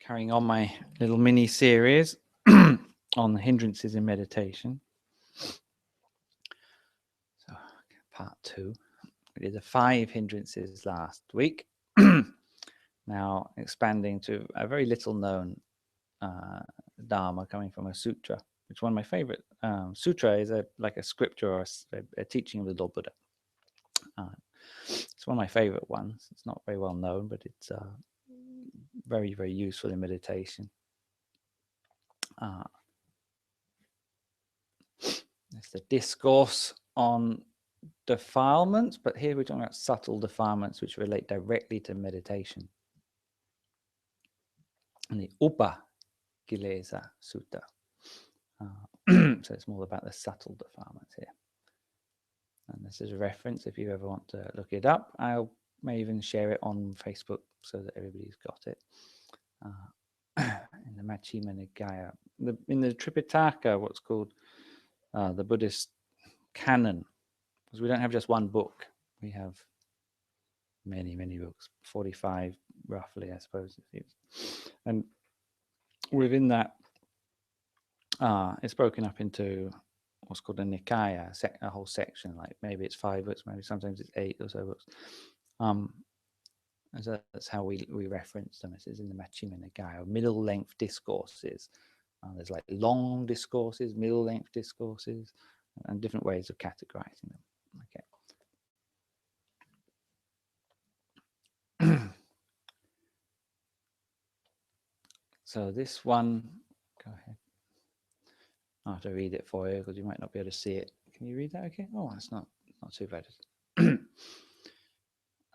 Carrying on my little mini series on hindrances in meditation. So, part 2. We did the 5 hindrances last week. Now expanding to a very little known Dharma coming from a sutra, which is one of my favorite. Sutra is like a scripture or a teaching of the Lord Buddha. It's one of my favorite ones. It's not very well known, but it's very, very useful in meditation. It's the discourse on defilements, but here we're talking about subtle defilements which relate directly to meditation. And the Upakkilesa Sutta. So it's more about the subtle defilements here. And this is a reference if you ever want to look it up. I may even share it on Facebook so that everybody's got it. In the Majjhima Nikaya. In the Tripitaka, what's called the Buddhist canon, because we don't have just one book. We have many, many books, 45 roughly, I suppose. And within that, it's broken up into what's called a Nikaya, a whole section, like maybe it's 5 books, maybe sometimes it's 8 or so books. And so that's how we reference them. It is in the Majjhima Nikaya, middle-length discourses. There's like long discourses, middle-length discourses, and different ways of categorizing them. Okay. So this one, go ahead. I'll have to read it for you because you might not be able to see it. Can you read that? Okay. Oh, that's not too bad.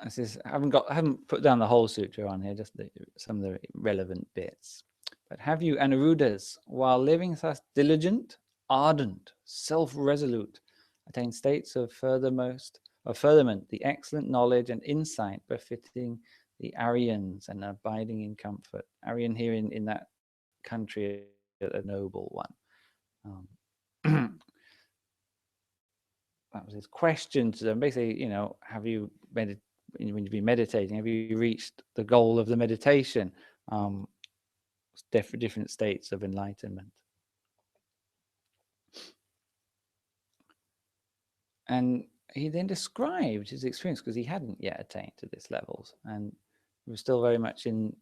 This is, I haven't put down the whole sutra on here, just some of the relevant bits. But have you, Anuruddhas, while living thus diligent, ardent, self-resolute, attain states of furtherment, the excellent knowledge and insight befitting the Aryans and abiding in comfort. Aryan here in that country, a noble one. That was his question to them. Basically, have you when you've been meditating, have you reached the goal of the meditation? Different states of enlightenment. And he then described his experience because he hadn't yet attained to this levels, and he was still very much in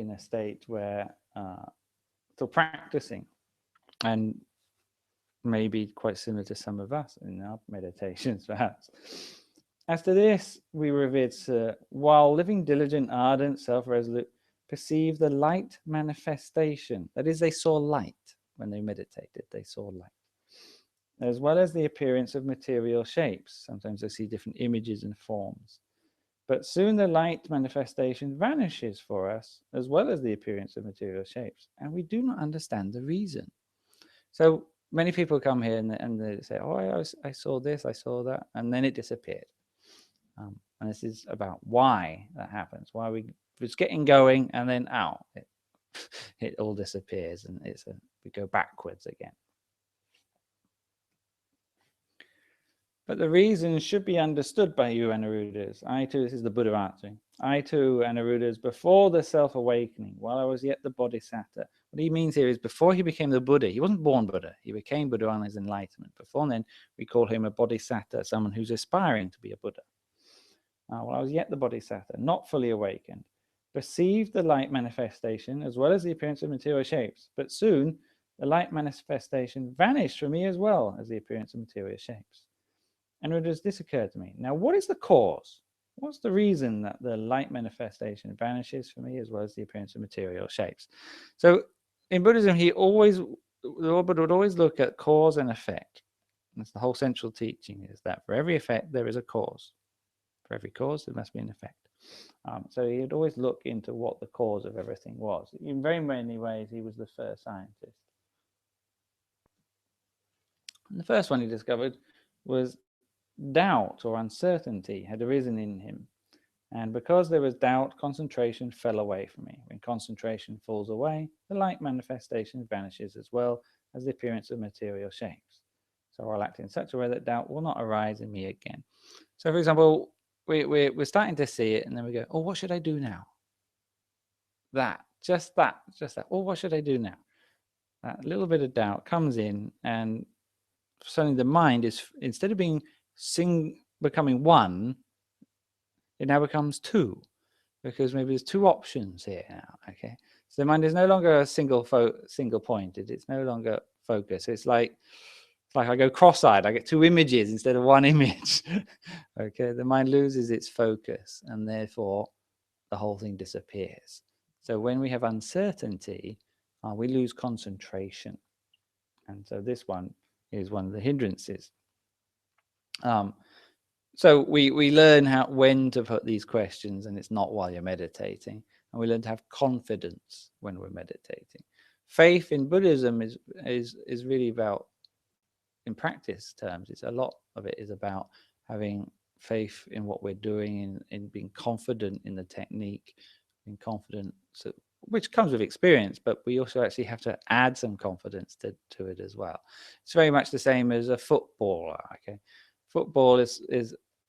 a state where still practicing, and maybe quite similar to some of us in our meditations, perhaps. After this, we revered, while living diligent, ardent, self-resolute, perceive the light manifestation. That is, they saw light when they meditated. They saw light, as well as the appearance of material shapes. Sometimes they see different images and forms. But soon the light manifestation vanishes for us, as well as the appearance of material shapes, and we do not understand the reason. So many people come here and they say, oh, I saw this, I saw that, and then it disappeared. And this is about why that happens, why it's getting going and then out, it all disappears, and we go backwards again. But the reason should be understood by you, Anuruddhas. I too, this is the Buddha answering. I too, Anuruddhas, before the self-awakening, while I was yet the Bodhisattva. What he means here is before he became the Buddha, he wasn't born Buddha. He became Buddha on his enlightenment. Before then, we call him a Bodhisattva, someone who's aspiring to be a Buddha. While I was yet the Bodhisattva, not fully awakened, perceived the light manifestation as well as the appearance of material shapes. But soon, the light manifestation vanished from me as well as the appearance of material shapes. And this occurred to me. Now, what is the cause? What's the reason that the light manifestation vanishes for me as well as the appearance of material shapes? So in Buddhism, the Lord Buddha would always look at cause and effect. That's the whole central teaching, is that for every effect, there is a cause. For every cause, there must be an effect. So he would always look into what the cause of everything was. In very many ways, he was the first scientist. And the first one he discovered was doubt or uncertainty had arisen in him. And because there was doubt, concentration fell away from me. When concentration falls away, the light manifestation vanishes as well as the appearance of material shapes. So I'll act in such a way that doubt will not arise in me again. So for example, we're starting to see it, and then we go, oh, what should I do now? Just that. Oh, what should I do now? That little bit of doubt comes in, and suddenly the mind is, instead of becoming one, it now becomes two, because maybe there's two options here now. Okay, so the mind is no longer a single pointed. It's no longer focused. It's like I go cross-eyed. I get two images instead of one image. Okay, the mind loses its focus, and therefore the whole thing disappears. So when we have uncertainty, we lose concentration. And so this one is one of the hindrances. So we learn when to put these questions, and it's not while you're meditating. And we learn to have confidence when we're meditating. Faith in Buddhism is really about, in practice terms, it's a lot of it is about having faith in what we're doing, in being confident in the technique, being confident, which comes with experience, but we also actually have to add some confidence to it as well. It's very much the same as a footballer. Okay, football is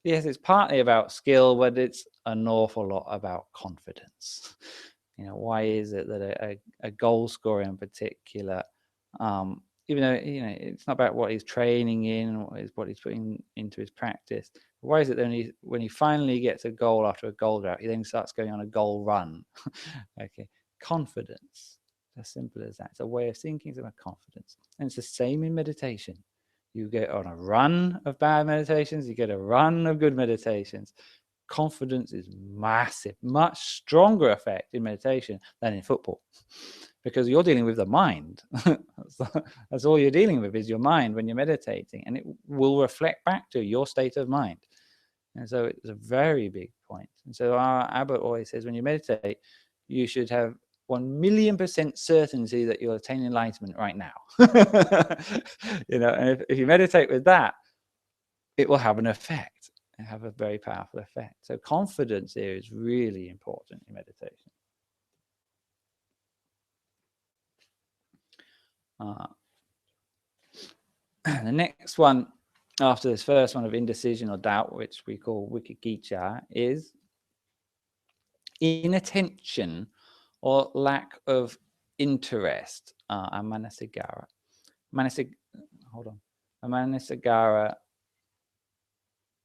yes, it's partly about skill, but it's an awful lot about confidence. Why is it that a goal scorer in particular, even though it's not about what he's training in, what he's putting into his practice, why is it that when he finally gets a goal after a goal drought, he then starts going on a goal run? Okay, confidence, as simple as that. It's a way of thinking. It's about confidence, and it's the same in meditation. You get on a run of bad meditations, you get a run of good meditations. Confidence is massive, much stronger effect in meditation than in football, because you're dealing with the mind. That's all you're dealing with, is your mind when you're meditating, and it will reflect back to your state of mind. And so it's a very big point. And so our abbot always says, when you meditate, you should have 1,000,000% certainty that you'll attain enlightenment right now. And if you meditate with that, it will have an effect and have a very powerful effect. So confidence here is really important in meditation. The next one, after this first one of indecision or doubt, which we call Upakkilesa, is inattention or lack of interest. Manasigara. Manasigara.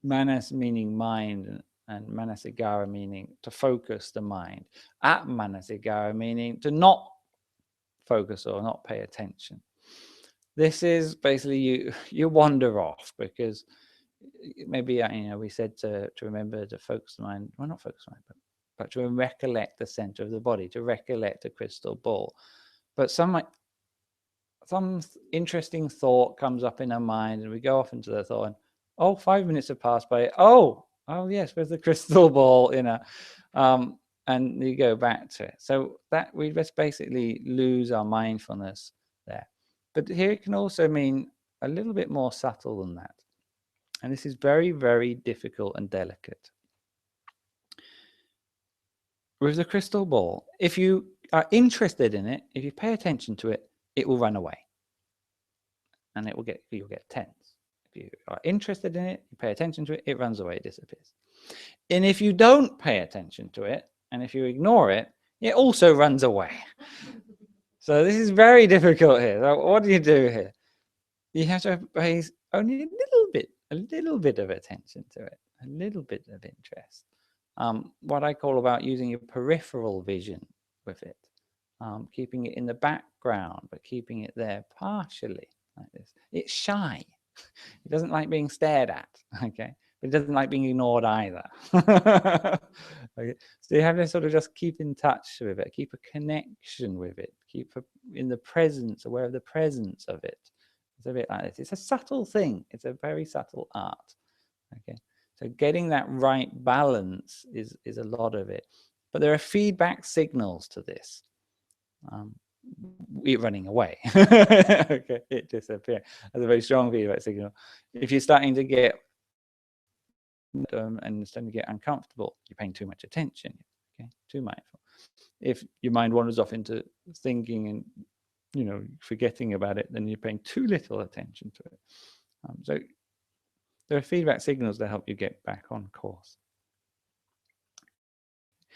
Manas meaning mind, and Manasigara meaning to focus the mind. Manasigara meaning to not focus or not pay attention. This is basically you wander off, because maybe we said to remember to focus the mind. Well, not focus the mind, but to recollect the center of the body, to recollect a crystal ball. But some interesting thought comes up in our mind, and we go off into the thought, and 5 minutes have passed by. Oh yes, where's the crystal ball? And you go back to it. So that we just basically lose our mindfulness there. But here it can also mean a little bit more subtle than that. And this is very, very difficult and delicate. With the crystal ball, if you are interested in it, if you pay attention to it, it will run away. And you'll get tense. If you are interested in it, you pay attention to it, it runs away, it disappears. And if you don't pay attention to it, and if you ignore it, it also runs away. So this is very difficult here. So what do you do here? You have to pay only a little bit of attention to it, a little bit of interest. What I call about using your peripheral vision with it, keeping it in the background, but keeping it there partially like this. It's shy. It doesn't like being stared at, okay? But it doesn't like being ignored either. Okay? So you have to sort of just keep in touch with it, keep a connection with it, keep in the presence, aware of the presence of it. It's a bit like this. It's a subtle thing. It's a very subtle art. Okay, so getting that right balance is a lot of it. But there are feedback signals to this. It running away. Okay, it disappears. That's a very strong feedback signal. If you're starting to get and starting to get uncomfortable, you're paying too much attention. Okay, too mindful. If your mind wanders off into thinking and forgetting about it, then you're paying too little attention to it. So there are feedback signals that help you get back on course.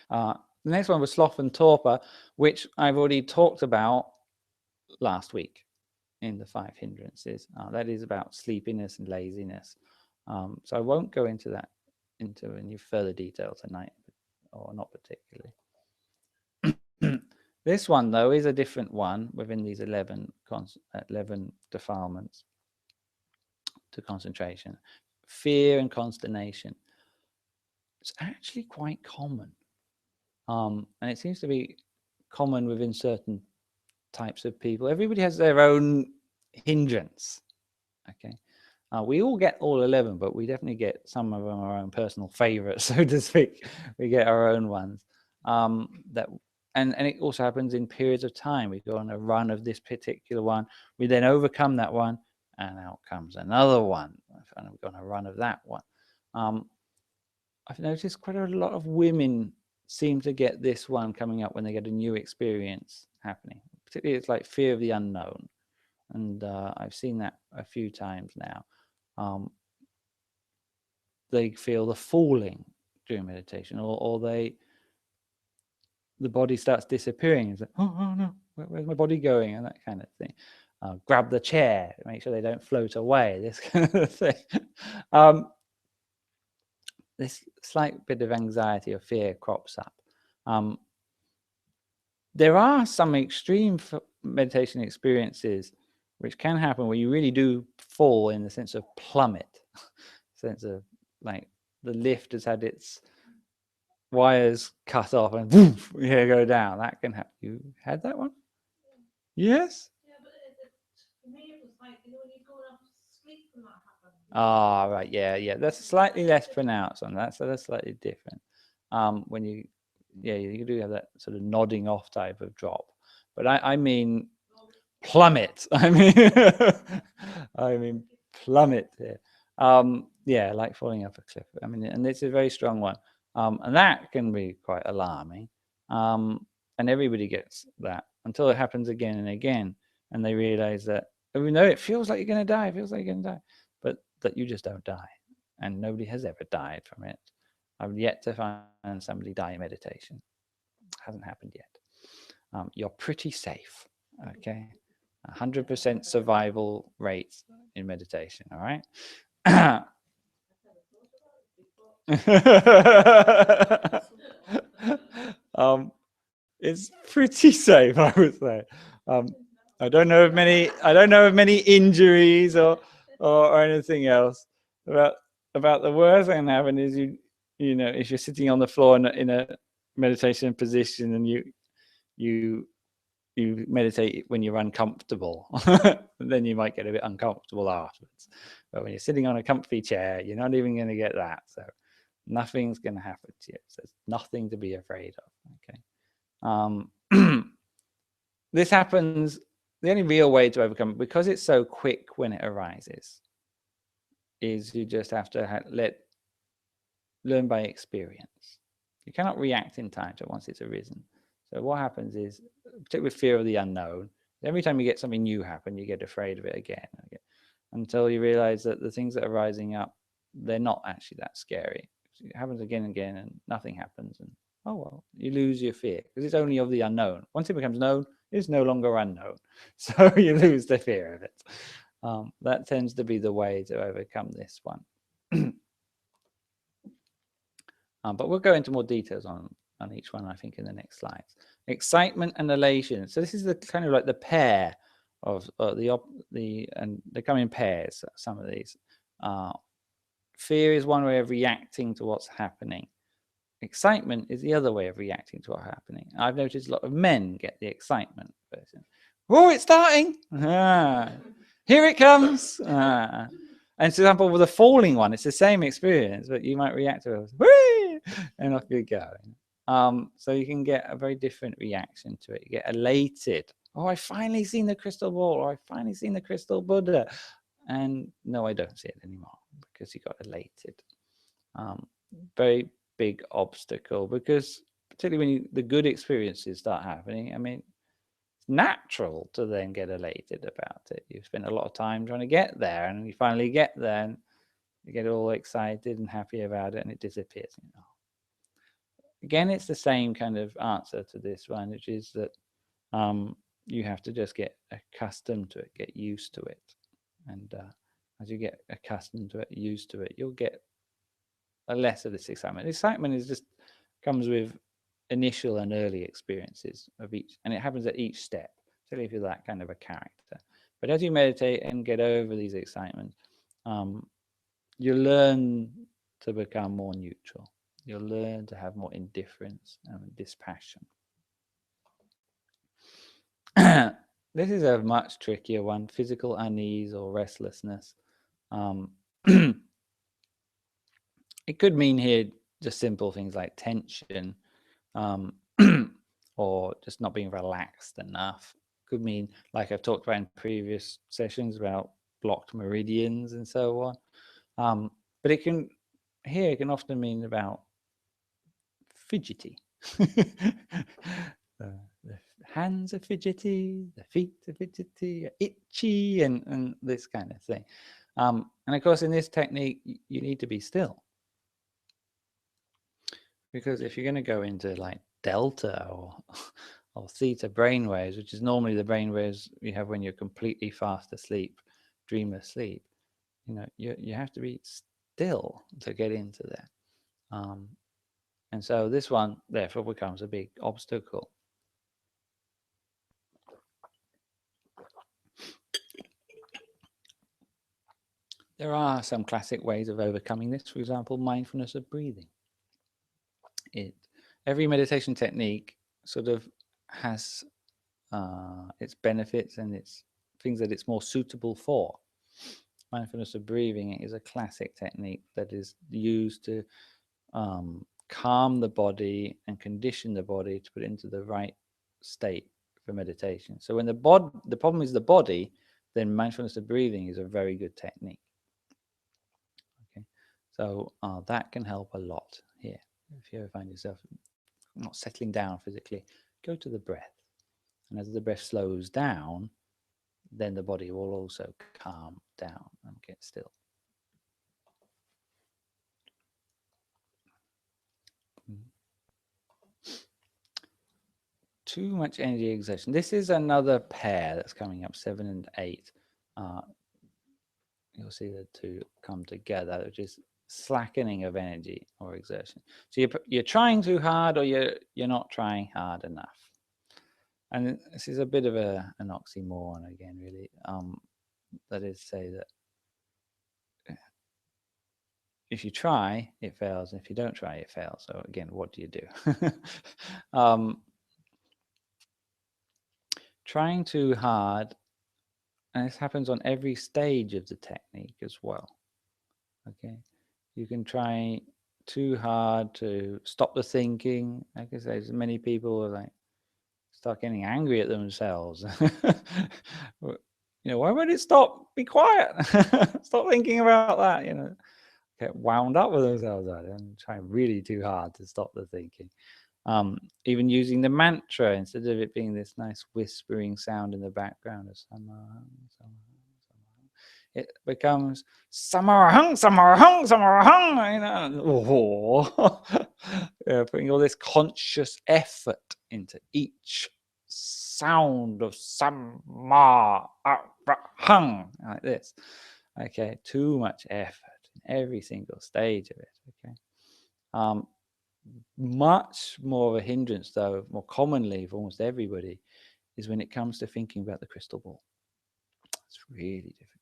The next one was sloth and torpor, which I've already talked about last week in the 5 hindrances. That is about sleepiness and laziness. So I won't go into any further detail tonight, or not particularly. This one, though, is a different one within these 11 defilements to concentration. Fear and consternation. It's actually quite common. And it seems to be common within certain types of people. Everybody has their own hindrance. Okay. We all get all 11, but we definitely get some of them our own personal favorites, so to speak. We get our own ones. And it also happens in periods of time. We go on a run of this particular one. We then overcome that one, and out comes another one. And we go on a run of that one. I've noticed quite a lot of women seem to get this one coming up when they get a new experience happening. Particularly, it's like fear of the unknown. And I've seen that a few times now. They feel the falling during meditation, or the body starts disappearing. It's like, oh no, where's my body going? And that kind of thing. Grab the chair, make sure they don't float away, this kind of thing. This slight bit of anxiety or fear crops up. There are some extreme meditation experiences which can happen where you really do fall, in the sense of plummet, sense of like the lift has had its wires cut off and woof, you go down. That can happen. You had that one? Yes? Yeah, but for me it was like, when you go off sleep and that happened. Ah, right, yeah. That's slightly less pronounced on that, so that's slightly different. When you do have that sort of nodding off type of drop, but I mean plummet. I mean plummet here. Like falling off a cliff. I mean, and it's a very strong one, and that can be quite alarming. And everybody gets that until it happens again and again, and they realize that, even though it feels like you're going to die, but that you just don't die, and nobody has ever died from it. I've yet to find somebody die in meditation. It hasn't happened yet. You're pretty safe. Okay. 100% survival rate in meditation. All right. It's pretty safe, I would say. I don't know of many injuries or anything else. About the worst thing that happen is if you're sitting on the floor in a meditation position, and you meditate when you're uncomfortable, then you might get a bit uncomfortable afterwards. But when you're sitting on a comfy chair, you're not even going to get that. So nothing's going to happen to you. So there's nothing to be afraid of. Okay. This happens. The only real way to overcome it, because it's so quick when it arises, is you just have to learn by experience. You cannot react in time to once it's arisen. So what happens is, particularly with fear of the unknown, every time you get something new happen, you get afraid of it again, until you realize that the things that are rising up, they're not actually that scary. It happens again and again, and nothing happens, and oh well, you lose your fear, because it's only of the unknown. Once it becomes known, it's no longer unknown, so you lose the fear of it. That tends to be the way to overcome this one. But we'll go into more details on each one, I think, in the next slides. Excitement and elation. So this is the kind of like the pair of and they come in pairs. Some of these. Fear is one way of reacting to what's happening. Excitement is the other way of reacting to what's happening. I've noticed a lot of men get the excitement version. Oh, it's starting! Here it comes! And for example, with a falling one, it's the same experience, but you might react to it, whee! And off you go. So you can get a very different reaction to it. You get elated. Oh, I finally seen the crystal ball, or I finally seen the crystal Buddha. And no, I don't see it anymore, because you got elated. Very big obstacle, because particularly when the good experiences start happening, I mean, it's natural to then get elated about it. You've spent a lot of time trying to get there, and you finally get there, and you get all excited and happy about it, and it disappears. again, it's the same kind of answer to this one, which is that you have to just get accustomed to it, get used to it. And as you get accustomed to it, used to it, you'll get less of this excitement. Excitement is just comes with initial and early experiences of each, and it happens at each step, especially if you're that kind of a character. But as you meditate and get over these excitements, you learn to become more neutral. You'll learn to have more indifference and dispassion. This is a much trickier one, physical unease or restlessness. It could mean here just simple things like tension, or just not being relaxed enough. Could mean, like I've talked about in previous sessions, about blocked meridians and so on. But it can often mean about fidgety. The hands are fidgety, the feet are fidgety, itchy, and this kind of thing. And of course, in this technique, you need to be still. Because if you're going to go into like delta or theta brainwaves, which is normally the brainwaves you have when you're completely fast asleep, dreamless sleep, you have to be still to get into that. And so this one, therefore, becomes a big obstacle. There are some classic ways of overcoming this. For example, mindfulness of breathing. Every meditation technique sort of has its benefits and its things that it's more suitable for. Mindfulness of breathing is a classic technique that is used to calm the body and condition the body to put it into the right state for meditation. So when the problem is the body, then mindfulness of breathing is a very good technique. Okay, so that can help a lot here. If you ever find yourself not settling down physically, go to the breath. And as the breath slows down, then the body will also calm down and get still. Too much energy exertion. This is another pair that's coming up, 7 and 8. You'll see the two come together, which is slackening of energy or exertion. So you're trying too hard, or you're not trying hard enough. And this is a bit of an oxymoron again, really. That is to say that if you try, it fails, and if you don't try, it fails. So again, what do you do? Trying too hard, and this happens on every stage of the technique as well. Okay, you can try too hard to stop the thinking. Like I say, there's many people are like start getting angry at themselves. Why won't it stop? Be quiet. Stop thinking about that. Get wound up with themselves and try really too hard to stop the thinking. Even using the mantra instead of it being this nice whispering sound in the background of it becomes samarahang, samarahang, samarahang. Putting all this conscious effort into each sound of samarahang, like this. Okay, too much effort in every single stage of it. Okay. Much more of a hindrance, though, more commonly for almost everybody, is when it comes to thinking about the crystal ball. It's really difficult.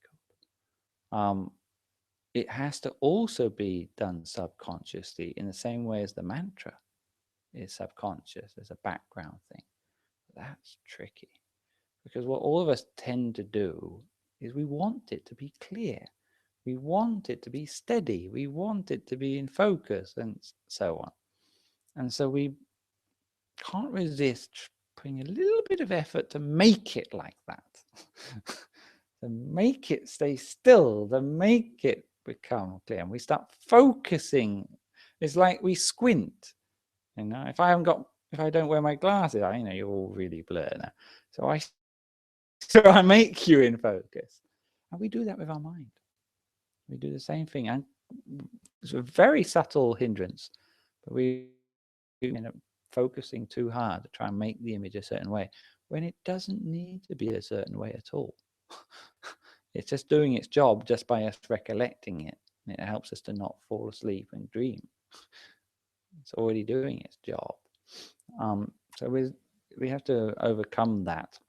It has to also be done subconsciously in the same way as the mantra is subconscious as a background thing. That's tricky, because what all of us tend to do is we want it to be clear. We want it to be steady. We want it to be in focus and so on. And so we can't resist putting a little bit of effort to make it like that, to make it stay still, to make it become clear. And we start focusing. It's like we squint. If I don't wear my glasses, you're all really blurred now. So I make you in focus. And we do that with our mind. We do the same thing. And it's a very subtle hindrance, but we focusing too hard to try and make the image a certain way when it doesn't need to be a certain way at all. It's just doing its job just by us recollecting it. It helps us to not fall asleep and dream. It's already doing its job. So we have to overcome that.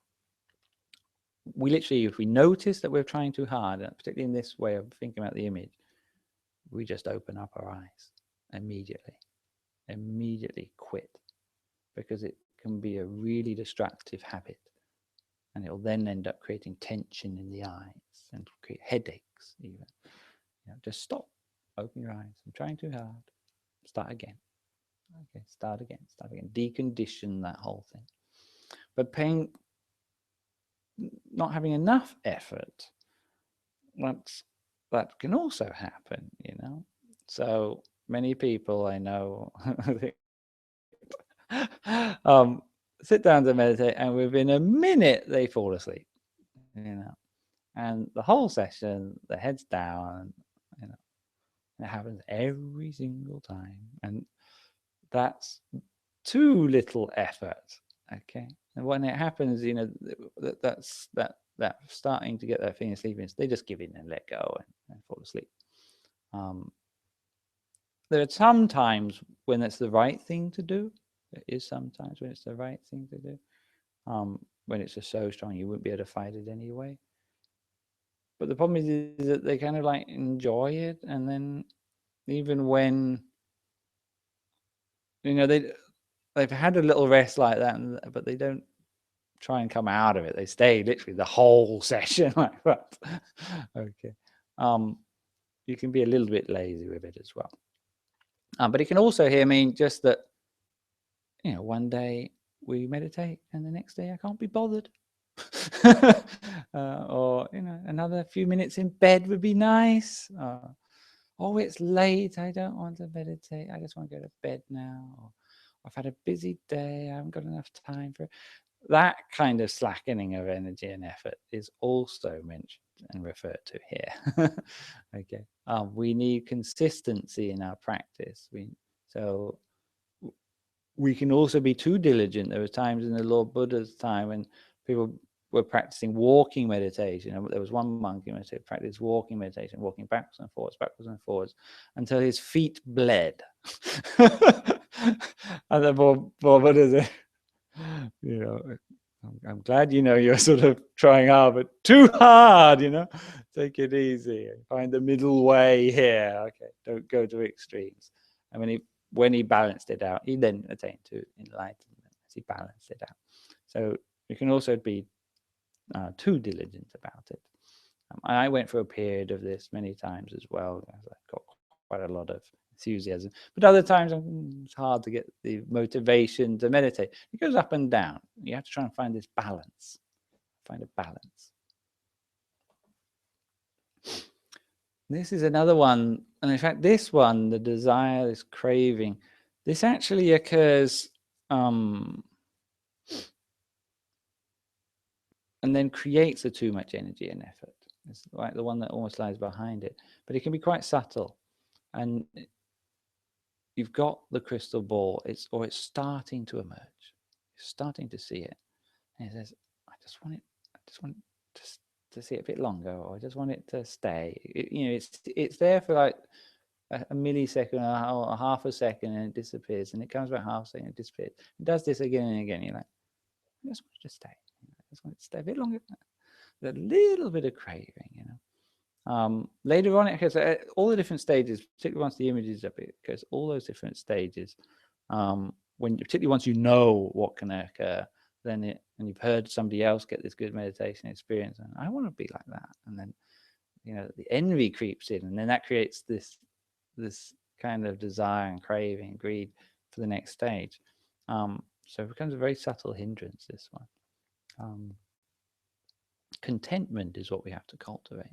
We literally, if we notice that we're trying too hard, particularly in this way of thinking about the image, we just open up our eyes immediately quit, because it can be a really destructive habit, and it'll then end up creating tension in the eyes and create headaches even. Just stop, open your eyes. I'm trying too hard. Start again. Okay, start again. Decondition that whole thing. But not having enough effort, that can also happen, So many people I know sit down to meditate, and within a minute they fall asleep, and the whole session, the head's down, it happens every single time, and that's too little effort. Okay, and when it happens, that's starting to get that feeling of sleepiness, they just give in and let go and fall asleep. There are some times when it's the right thing to do. There is sometimes when it's the right thing to do. When it's just so strong, you wouldn't be able to fight it anyway. But the problem is that they kind of like enjoy it, and then even when they've had a little rest like that, but they don't try and come out of it. They stay literally the whole session like that. Okay. You can be a little bit lazy with it as well. But it can also mean just that, one day we meditate and the next day I can't be bothered. Or, another few minutes in bed would be nice. Oh, it's late. I don't want to meditate. I just want to go to bed now. Or I've had a busy day. I haven't got enough time for it. That kind of slackening of energy and effort is also mentioned and referred to here. Okay. We need consistency in our practice. So we can also be too diligent. There were times in the Lord Buddha's time when people were practicing walking meditation. There was one monk who practiced walking meditation, walking backwards and forwards, until his feet bled. And the poor Buddha said, I'm glad you're sort of trying hard, but too hard. Take it easy. Find the middle way here. Okay, don't go to extremes. And when he balanced it out, he then attained to enlightenment as he balanced it out. So you can also be too diligent about it. I went through a period of this many times as well. I got quite a lot of enthusiasm, but other times it's hard to get the motivation to meditate. It goes up and down. You have to try and find this balance. Find a balance. This is another one, and in fact, this one, the desire, this craving, this actually occurs and then creates a too much energy and effort. It's like the one that almost lies behind it, but it can be quite subtle. And you've got the crystal ball, it's starting to emerge. You're starting to see it. And it says, I just want to see it a bit longer, or I just want it to stay. It's there for like a millisecond or half a second, and it disappears, and it comes back half a second, and it disappears. It does this again and again. You're like, I just want it to stay. I just want it to stay a bit longer. A little bit of craving, later on, it has all the different stages, particularly once the image is up, it goes all those different stages. Particularly once you know what can occur, and you've heard somebody else get this good meditation experience, and I want to be like that. And then, the envy creeps in, and then that creates this kind of desire and craving and greed for the next stage. So it becomes a very subtle hindrance, this one. Contentment is what we have to cultivate.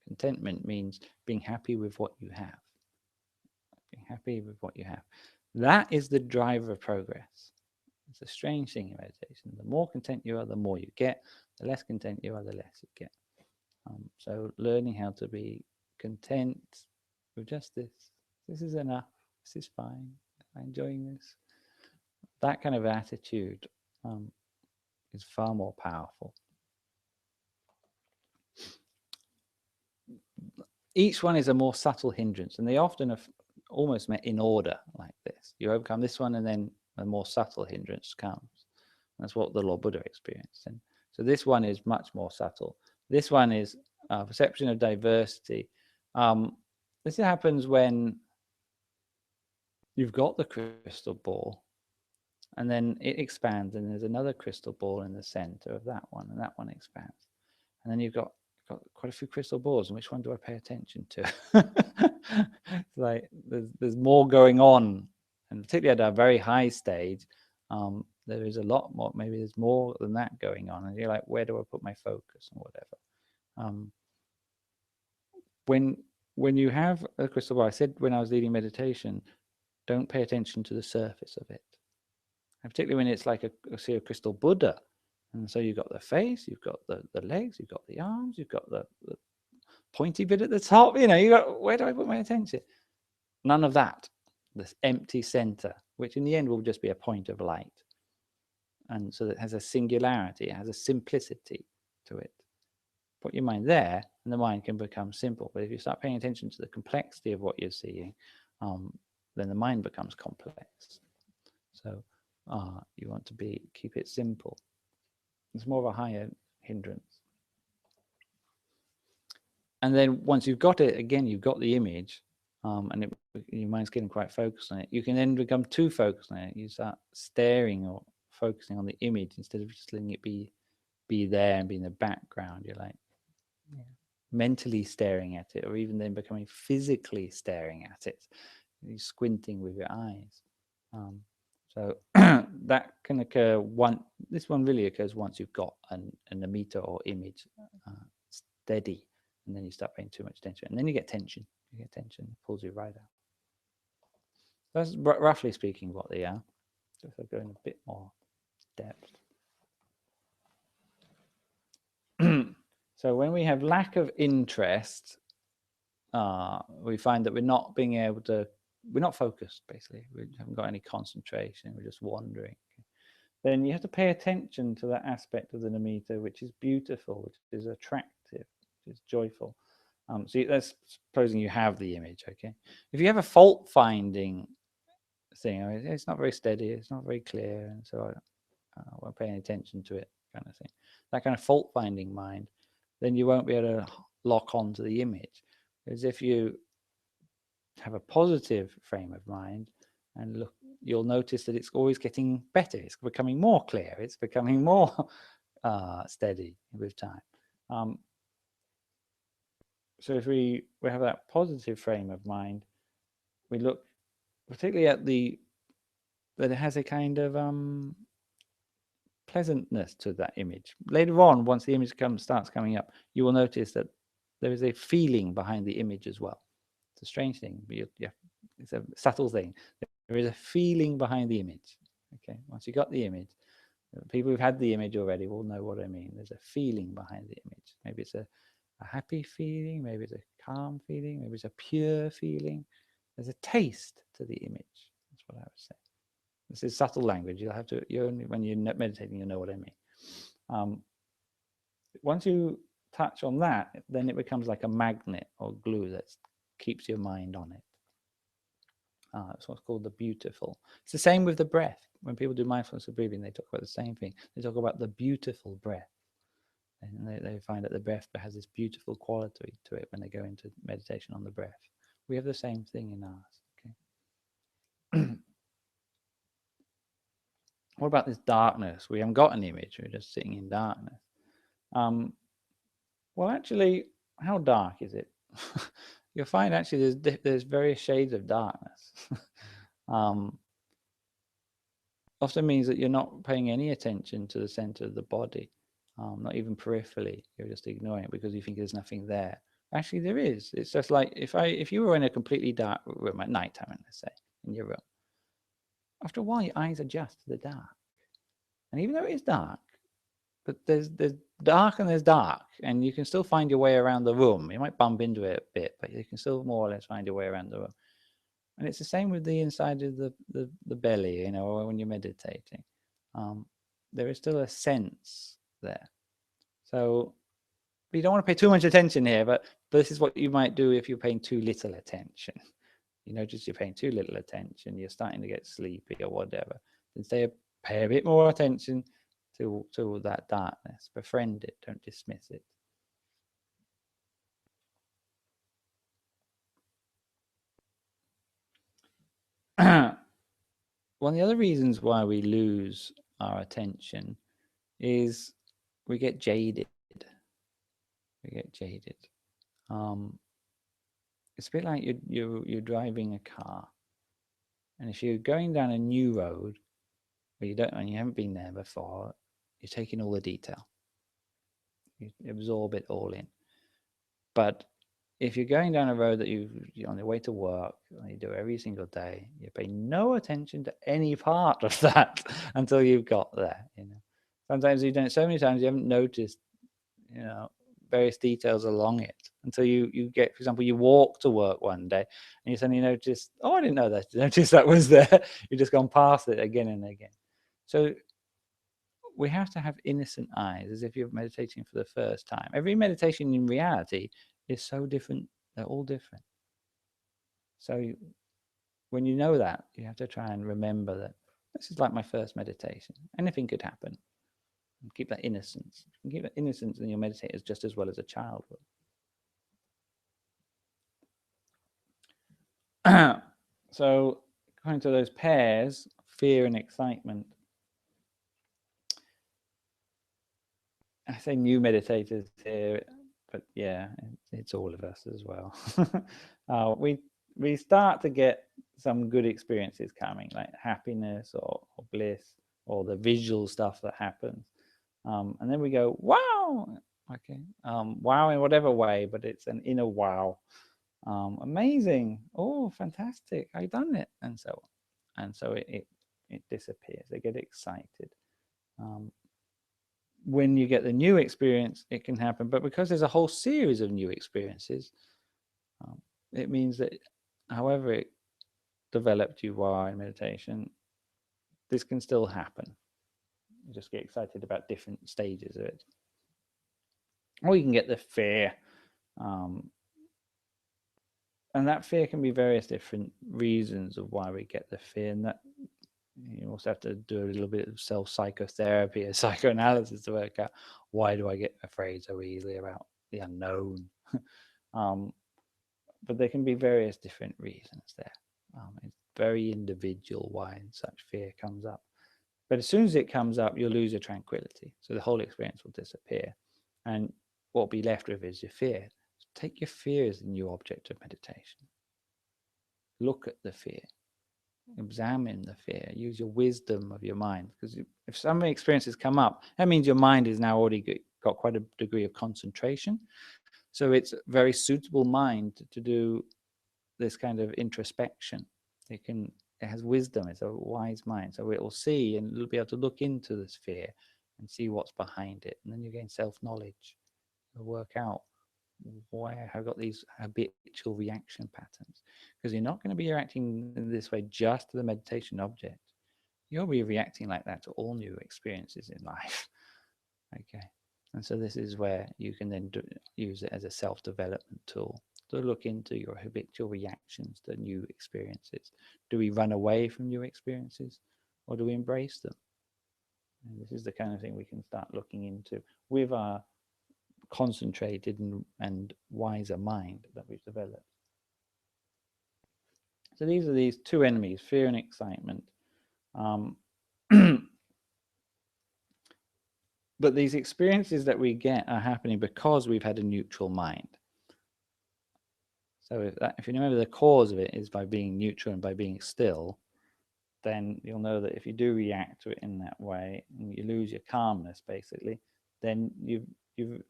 Contentment means being happy with what you have. Being happy with what you have. That is the driver of progress. It's a strange thing in meditation. The more content you are, the more you get. The less content you are, the less you get. So learning how to be content with just this. This is enough. This is fine. I'm enjoying this. that kind of attitude is far more powerful. Each one is a more subtle hindrance, and they often are almost met in order like this. You overcome this one, and then a more subtle hindrance comes. That's what the Lord Buddha experienced. And so this one is much more subtle. This one is perception of diversity. This happens when you've got the crystal ball, and then it expands, and there's another crystal ball in the center of that one, and that one expands. And then you've got quite a few crystal balls, and which one do I pay attention to? It's like there's more going on, and particularly at a very high stage, there is a lot more. Maybe there's more than that going on, and you're like, where do I put my focus and whatever? When you have a crystal ball, I said when I was leading meditation, don't pay attention to the surface of it, and particularly when it's like a crystal Buddha. And so you've got the face, you've got the legs, you've got the arms, you've got the pointy bit at the top. You got, where do I put my attention? None of that. This empty center, which in the end will just be a point of light. And so it has a singularity, it has a simplicity to it. Put your mind there, and the mind can become simple. But if you start paying attention to the complexity of what you're seeing, then the mind becomes complex. So you want to keep it simple. It's more of a higher hindrance. And then once you've got it, again, you've got the image, and your mind's getting quite focused on it. You can then become too focused on it. You start staring or focusing on the image instead of just letting it be there and be in the background. You're like mentally staring at it, or even then becoming physically staring at it. You're squinting with your eyes. So that can occur this one really occurs once you've got an nimitta or image steady, and then you start paying too much attention, and then you get tension. It pulls you right out. That's roughly speaking what they are. So if I go in a bit more depth. So when we have lack of interest, we find that we're not focused, basically. We haven't got any concentration, we're just wandering. Then you have to pay attention to that aspect of the nimitta which is beautiful, which is attractive, which is joyful. So that's supposing you have the image, okay? If you have a fault-finding thing, it's not very steady, it's not very clear, and so I won't pay any attention to it, kind of thing. That kind of fault-finding mind, then you won't be able to lock on to the image. As if you have a positive frame of mind and look, you'll notice that it's always getting better. It's becoming more clear. It's becoming more steady with time. So if we have that positive frame of mind, we look particularly at that it has a kind of pleasantness to that image. Later on, once the image starts coming up, you will notice that there is a feeling behind the image as well. It's a strange thing, but it's a subtle thing. There is a feeling behind the image. Okay, once you got the image, people who've had the image already will know what I mean. There's a feeling behind the image. Maybe it's a happy feeling, maybe it's a calm feeling, maybe it's a pure feeling. There's a taste to the image. That's what I would say. This is subtle language. You'll have to, when you're meditating, you know what I mean. Once you touch on that, then it becomes like a magnet or glue that keeps your mind on it. That's what's called the beautiful. It's the same with the breath. When people do mindfulness of breathing, they talk about the same thing. They talk about the beautiful breath. And they find that the breath has this beautiful quality to it when they go into meditation on the breath. We have the same thing in ours. Okay. What about this darkness? We haven't got an image. We're just sitting in darkness. Well, actually, how dark is it? You'll find actually there's various shades of darkness. Often means that you're not paying any attention to the center of the body, not even peripherally. You're just ignoring it because you think there's nothing there. Actually, there is. It's just like if you were in a completely dark room at nighttime, let's say, in your room, after a while your eyes adjust to the dark. And even though it is dark, but there's dark and there's dark, and you can still find your way around the room. You might bump into it a bit, but you can still more or less find your way around the room. And it's the same with the inside of the belly, when you're meditating. There is still a sense there. So you don't want to pay too much attention here, but this is what you might do if you're paying too little attention. You notice you're paying too little attention, you're starting to get sleepy or whatever. Instead, pay a bit more attention to that darkness. Befriend it, don't dismiss it. One of the other reasons why we lose our attention is we get jaded. We get jaded. It's a bit like you're driving a car, and if you're going down a new road where you haven't been there before, you're taking all the detail. You absorb it all in. But if you're going down a road that you're on your way to work, and you do every single day, you pay no attention to any part of that until you've got there. Sometimes you've done it so many times you haven't noticed, various details along it until you get, for example, you walk to work one day and you suddenly notice, oh, I didn't know that. Notice that was there. You've just gone past it again and again. So we have to have innocent eyes, as if you're meditating for the first time. Every meditation in reality is so different. They're all different. So when you know that, you have to try and remember that this is like my first meditation. Anything could happen. And keep that innocence. You can keep that innocence in your meditators just as well as a child will. So going to those pairs, fear and excitement. I say new meditators here, but yeah, it's all of us as well. We start to get some good experiences coming, like happiness or bliss, or the visual stuff that happens, and then we go, wow, okay, wow in whatever way, but it's an inner wow, amazing, oh, fantastic, I've done it, and so on, and so it disappears. They get excited. When you get the new experience, it can happen, but because there's a whole series of new experiences, it means that however developed you are in meditation, this can still happen. You just get excited about different stages of it. Or you can get the fear. And that fear can be various different reasons of why we get the fear. And that you also have to do a little bit of self-psychotherapy or psychoanalysis to work out, why do I get afraid so easily about the unknown? But there can be various different reasons there. It's very individual why such fear comes up. But as soon as it comes up, you'll lose your tranquility. So the whole experience will disappear. And what will be left with is your fear. So take your fear as the new object of meditation. Look at the fear. Examine the fear. Use your wisdom of your mind. Because if some experiences come up, that means your mind is now already got quite a degree of concentration. So it's a very suitable mind to do this kind of introspection. It has wisdom. It's a wise mind. So it will see and it'll be able to look into this fear and see what's behind it. And then you gain self-knowledge. You'll work out why I've got these habitual reaction patterns. Because you're not going to be reacting this way just to the meditation object. You'll be reacting like that to all new experiences in life. Okay. And so this is where you can then use it as a self-development tool to look into your habitual reactions to new experiences. Do we run away from new experiences, or do we embrace them? And this is the kind of thing we can start looking into with our concentrated and wiser mind that we've developed. So these are these two enemies, fear and excitement. But these experiences that we get are happening because we've had a neutral mind. So if you remember the cause of it is by being neutral and by being still, then you'll know that if you do react to it in that way and you lose your calmness, basically, then you've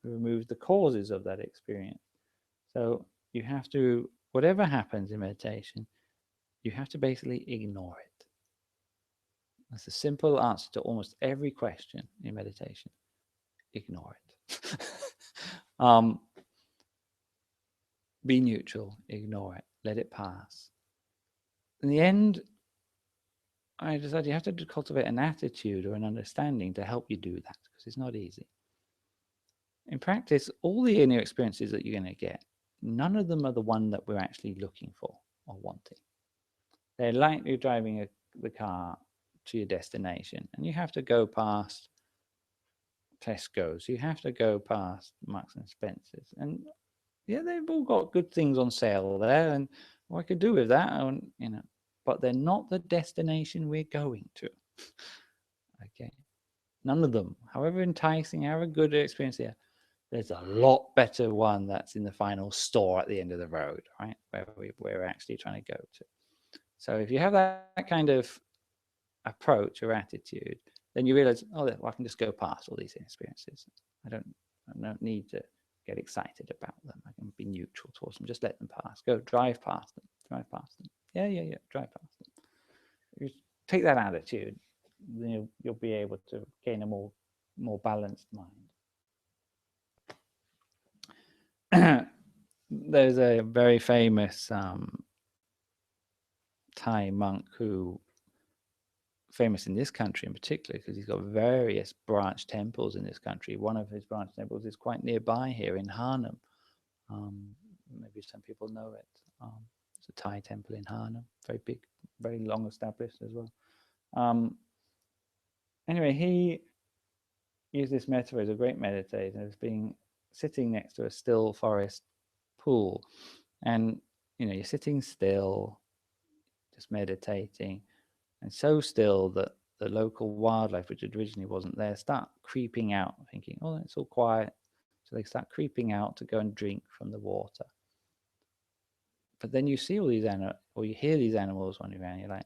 removed the causes of that experience. So you have to, whatever happens in meditation, you have to basically ignore it. That's a simple answer to almost every question in meditation. Ignore it. Be neutral, ignore it, let it pass. in the end, I decided you have to cultivate an attitude or an understanding to help you do that, because it's not easy. In practice, all the inner experiences that you're going to get, none of them are the one that we're actually looking for or wanting. They're like you're driving the car to your destination, and you have to go past Tesco's, you have to go past Marks and Spencer's, and yeah, they've all got good things on sale there, and what I could do with that, and but they're not the destination we're going to. Okay, none of them, however enticing, however good an experience they are, there's a lot better one that's in the final store at the end of the road, right? Where we're actually trying to go to. So if you have that kind of approach or attitude, then you realize, oh, well, I can just go past all these experiences. I don't need to get excited about them. I can be neutral towards them. Just let them pass. Go drive past them. Drive past them. Yeah. Drive past them. You take that attitude, then you'll be able to gain a more balanced mind. There's a very famous Thai monk who, famous in this country in particular, because he's got various branch temples in this country. One of his branch temples is quite nearby here in Hanam. Maybe some people know it. It's a Thai temple in Hanam, very big, very long established as well. Anyway, he used this metaphor as a great meditator, as being sitting next to a still forest pool, and you're sitting still, just meditating, and so still that the local wildlife, which originally wasn't there, start creeping out, thinking, oh, it's all quiet. So they start creeping out to go and drink from the water. But then you see all these animals, or you hear these animals wandering around, you're like,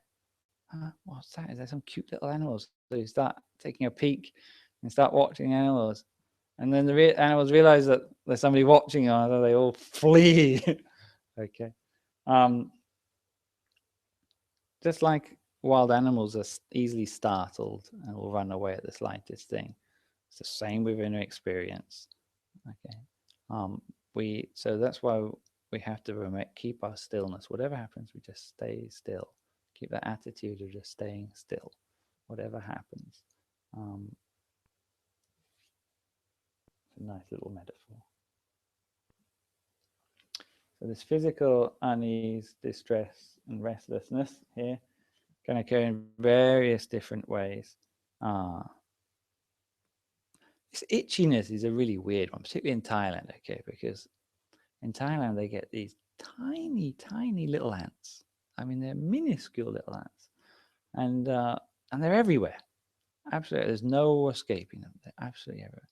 what's that? Is there some cute little animals? So you start taking a peek and start watching animals. And then the animals realize that there's somebody watching them, so they all flee. Okay. Just like wild animals are easily startled and will run away at the slightest thing, it's the same with inner experience. Okay. So that's why we have to keep our stillness. Whatever happens, we just stay still. Keep that attitude of just staying still, whatever happens. It's a nice little metaphor. So this physical unease, distress, and restlessness here can occur in various different ways. This itchiness is a really weird one, particularly in Thailand, okay, because in Thailand they get these tiny, tiny little ants. I mean, they're minuscule little ants, and they're everywhere. Absolutely, there's no escaping them. They're absolutely everywhere.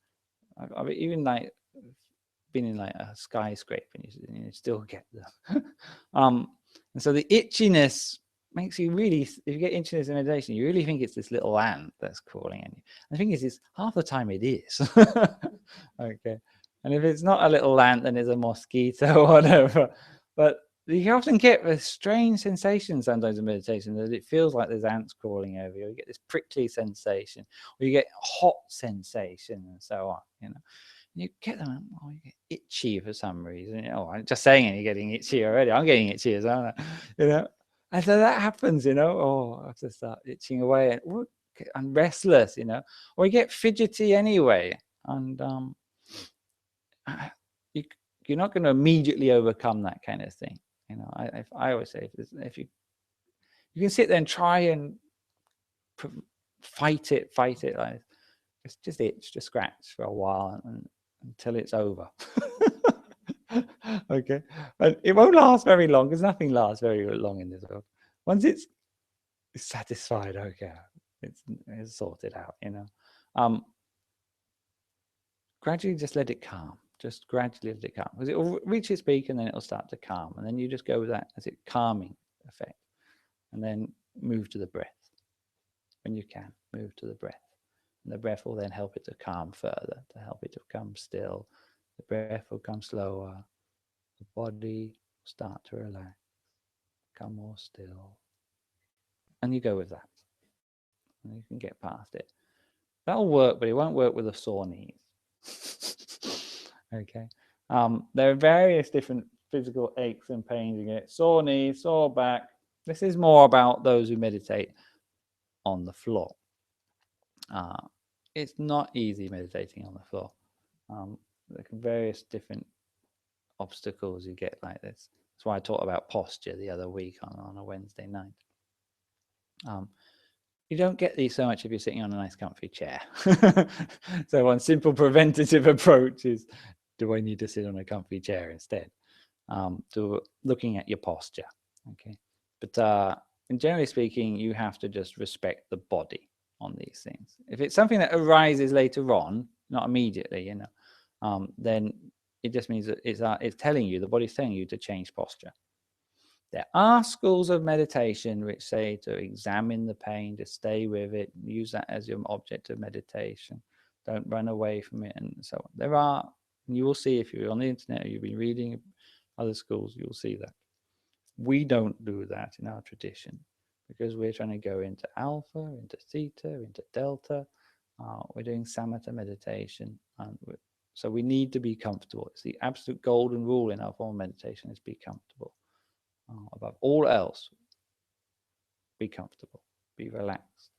I've even been in like a skyscraper, and you still get them. And so the itchiness makes you really, if you get itchiness in meditation, you really think it's this little ant that's crawling in you. And the thing is half the time it is. Okay. And if it's not a little ant, then it's a mosquito or whatever. But you often get this strange sensation sometimes in meditation that it feels like there's ants crawling over you. You get this prickly sensation, or you get hot sensation, and so on. You get them, you get itchy for some reason. I'm just saying it, you're getting itchy already. I'm getting itchy as well, And so that happens, I have to start itching away, and I'm restless, or you get fidgety anyway. And you're not going to immediately overcome that kind of thing. I always say, if you can sit there and try and fight it, like just itch, just scratch for a while, until it's over. Okay, and it won't last very long, because nothing lasts very long in this world. Once it's satisfied, okay, it's sorted out. Gradually just let it calm. Just gradually let it calm, because it will reach its peak and then it'll start to calm, and then you just go with that as a calming effect, and then move to the breath. When you can, move to the breath, and the breath will then help it to calm further, to help it to become still. The breath will come slower. The body will start to relax, become more still, and you go with that, and you can get past it. That'll work, but it won't work with a sore knees. Okay. There are various different physical aches and pains. You get sore knees, sore back, This is more about those who meditate on the floor. It's not easy meditating on the floor. There can various different obstacles you get like this. That's why I talked about posture the other week on a Wednesday night. You don't get these so much if you're sitting on a nice comfy chair. So one simple preventative approach is, do I need to sit on a comfy chair instead? To looking at your posture. Okay. But generally speaking, you have to just respect the body on these things. If it's something that arises later on, not immediately, then it just means that it's telling you, the body's telling you to change posture. There are schools of meditation which say to examine the pain, to stay with it, use that as your object of meditation. Don't run away from it, and so on. There are, and you will see if you're on the internet or you've been reading other schools, you'll see that. We don't do that in our tradition because we're trying to go into alpha, into theta, into delta. We're doing samatha meditation. So we need to be comfortable. It's the absolute golden rule in our form of meditation is be comfortable. Above all else, be comfortable, be relaxed.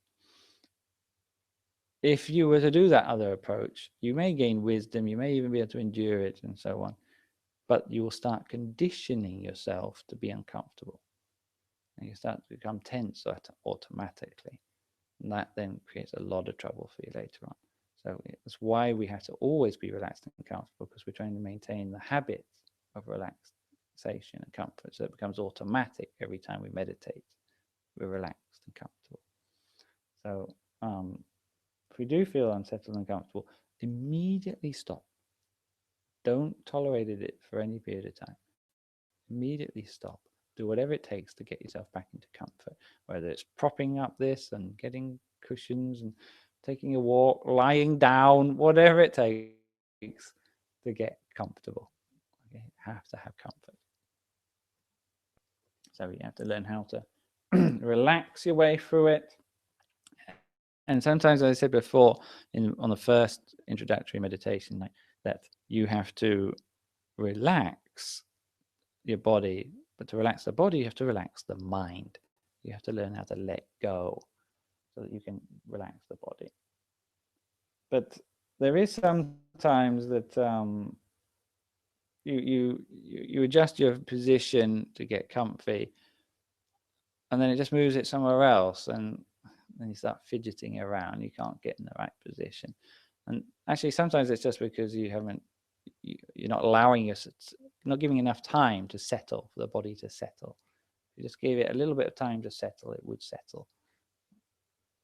If you were to do that other approach, you may gain wisdom, you may even be able to endure it and so on, but you will start conditioning yourself to be uncomfortable. And you start to become tense automatically. And that then creates a lot of trouble for you later on. So it's why we have to always be relaxed and comfortable, because we're trying to maintain the habit of relaxation and comfort. So it becomes automatic every time we meditate. We're relaxed and comfortable. So if we do feel unsettled and uncomfortable, immediately stop. Don't tolerate it for any period of time. Immediately stop. Do whatever it takes to get yourself back into comfort, whether it's propping up this and getting cushions and taking a walk, lying down, whatever it takes to get comfortable. You have to have comfort. So you have to learn how to relax your way through it. And sometimes, as I said before, on the first introductory meditation, that you have to relax your body. But to relax the body, you have to relax the mind. You have to learn how to let go so that you can relax the body. But there is sometimes that you adjust your position to get comfy, and then it just moves it somewhere else, and then you start fidgeting around. You can't get in the right position. And actually, sometimes it's just because you're not allowing yourself, not giving enough time to settle, for the body to settle. If you just gave it a little bit of time to settle, it would settle.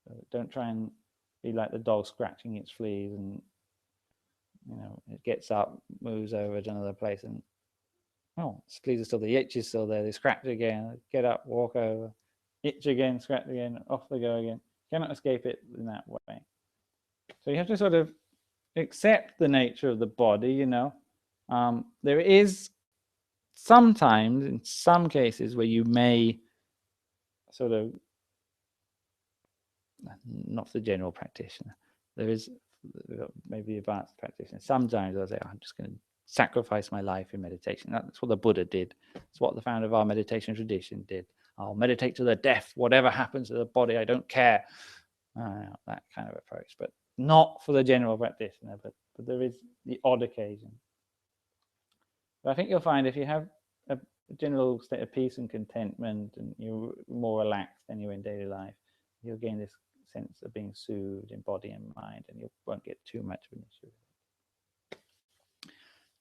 So don't try and be like the dog scratching its fleas, and it gets up, moves over to another place, and its fleas are still there, the itch is still there, they scratch again, get up, walk over, itch again, scratch again, off they go again. Cannot escape it in that way. So you have to sort of accept the nature of the body. There is sometimes, in some cases, where you may sort of, not for the general practitioner, there is maybe advanced practitioner. Sometimes I'll say, I'm just going to sacrifice my life in meditation. That's what the Buddha did. It's what the founder of our meditation tradition did. I'll meditate to the death. Whatever happens to the body, I don't care. That kind of approach, but not for the general practitioner. But there is the odd occasion. But I think you'll find if you have a general state of peace and contentment, and you're more relaxed than you're in daily life, you'll gain this sense of being soothed in body and mind, and you won't get too much of an